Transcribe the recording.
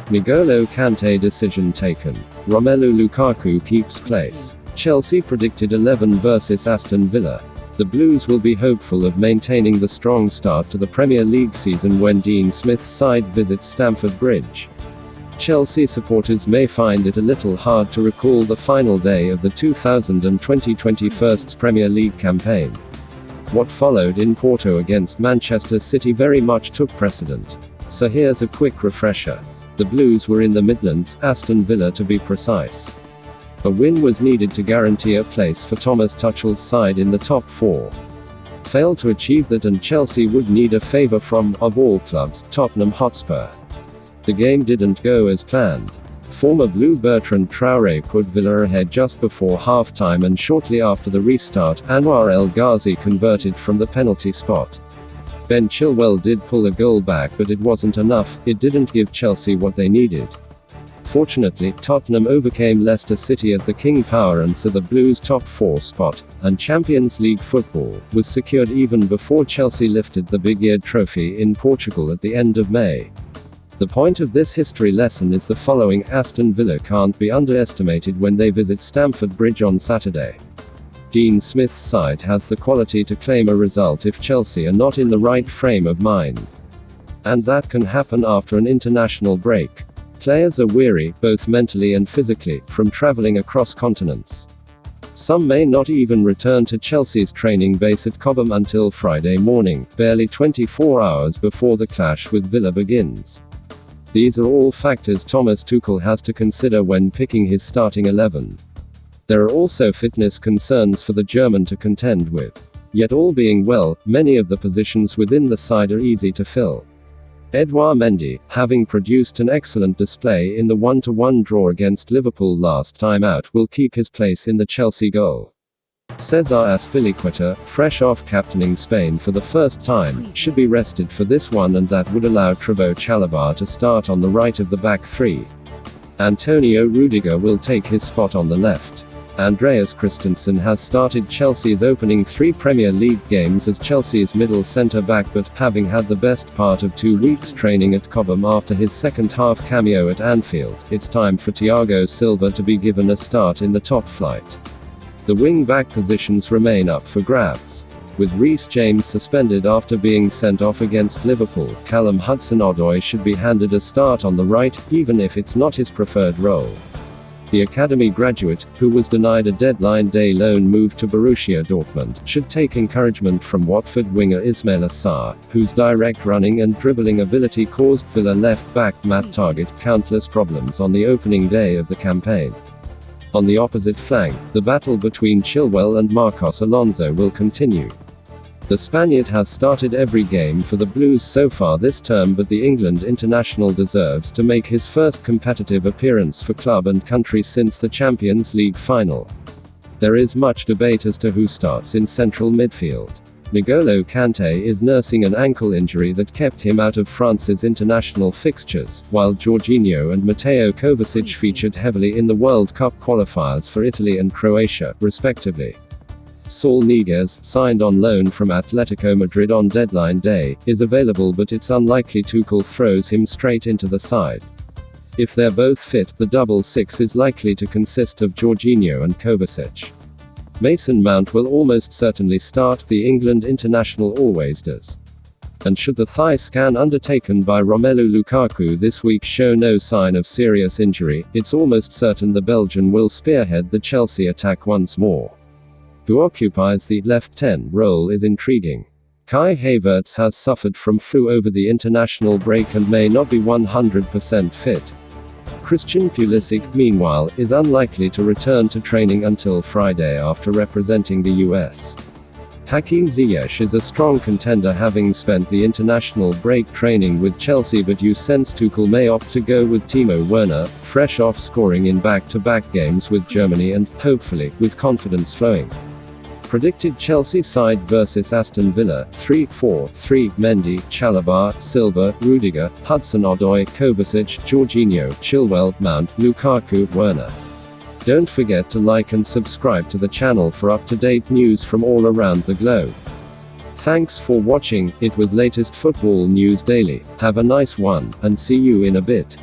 N'Golo Kante decision taken. Romelu Lukaku keeps place. Chelsea predicted 11 versus Aston Villa. The Blues will be hopeful of maintaining the strong start to the Premier League season when Dean Smith's side visits Stamford Bridge. Chelsea supporters may find it a little hard to recall the final day of the 2020-21 Premier League campaign. What followed in Porto against Manchester City very much took precedent. So here's a quick refresher. The Blues were in the Midlands, Aston Villa to be precise. A win was needed to guarantee a place for Thomas Tuchel's side in the top four. Failed to achieve that, and Chelsea would need a favour from, of all clubs, Tottenham Hotspur. The game didn't go as planned. Former Blue Bertrand Traore put Villa ahead just before half-time, and shortly after the restart, Anwar El Ghazi converted from the penalty spot. Ben Chilwell did pull a goal back, but it wasn't enough. It didn't give Chelsea what they needed. Fortunately, Tottenham overcame Leicester City at the King Power, and so the Blues' top four spot, and Champions League football, was secured even before Chelsea lifted the big-eared trophy in Portugal at the end of May. The point of this history lesson is the following: Aston Villa can't be underestimated when they visit Stamford Bridge on Saturday. Dean Smith's side has the quality to claim a result if Chelsea are not in the right frame of mind. And that can happen after an international break. Players are weary, both mentally and physically, from travelling across continents. Some may not even return to Chelsea's training base at Cobham until Friday morning, barely 24 hours before the clash with Villa begins. These are all factors Thomas Tuchel has to consider when picking his starting 11. There are also fitness concerns for the German to contend with. Yet all being well, many of the positions within the side are easy to fill. Edouard Mendy, having produced an excellent display in the 1-1 draw against Liverpool last time out, will keep his place in the Chelsea goal. Cesar Azpilicueta, fresh off captaining Spain for the first time, should be rested for this one, and that would allow Trevoh Chalobah to start on the right of the back three. Antonio Rudiger will take his spot on the left. Andreas Christensen has started Chelsea's opening 3 Premier League games as Chelsea's middle centre-back, but, having had the best part of 2 weeks training at Cobham after his second-half cameo at Anfield, it's time for Thiago Silva to be given a start in the top flight. The wing-back positions remain up for grabs. With Reece James suspended after being sent off against Liverpool, Callum Hudson-Odoi should be handed a start on the right, even if it's not his preferred role. The academy graduate, who was denied a deadline day loan move to Borussia Dortmund, should take encouragement from Watford winger Ismail Assar, whose direct running and dribbling ability caused Villa left-back Matt Targett countless problems on the opening day of the campaign. On the opposite flank, the battle between Chilwell and Marcos Alonso will continue. The Spaniard has started every game for the Blues so far this term, but the England international deserves to make his first competitive appearance for club and country since the Champions League final. There is much debate as to who starts in central midfield. N'Golo Kante is nursing an ankle injury that kept him out of France's international fixtures, while Jorginho and Mateo Kovacic featured heavily in the World Cup qualifiers for Italy and Croatia, respectively. Saul Niguez, signed on loan from Atletico Madrid on deadline day, is available, but it's unlikely Tuchel throws him straight into the side. If they're both fit, the double six is likely to consist of Jorginho and Kovacic. Mason Mount will almost certainly start, the England international always does. And should the thigh scan undertaken by Romelu Lukaku this week show no sign of serious injury, it's almost certain the Belgian will spearhead the Chelsea attack once more. Who occupies the left 10 role is intriguing. Kai Havertz has suffered from flu over the international break and may not be 100% fit. Christian Pulisic, meanwhile, is unlikely to return to training until Friday after representing the US. Hakim Ziyech is a strong contender, having spent the international break training with Chelsea, but you sense Tuchel may opt to go with Timo Werner, fresh off scoring in back-to-back games with Germany and, hopefully, with confidence flowing. Predicted Chelsea side versus Aston Villa: 3-4-3, Mendy, Chalobah, Silva, Rudiger, Hudson-Odoi, Kovacic, Jorginho, Chilwell, Mount, Lukaku, Werner. Don't forget to like and subscribe to the channel for up-to-date news from all around the globe. Thanks for watching. It was latest football news daily. Have a nice one, and see you in a bit.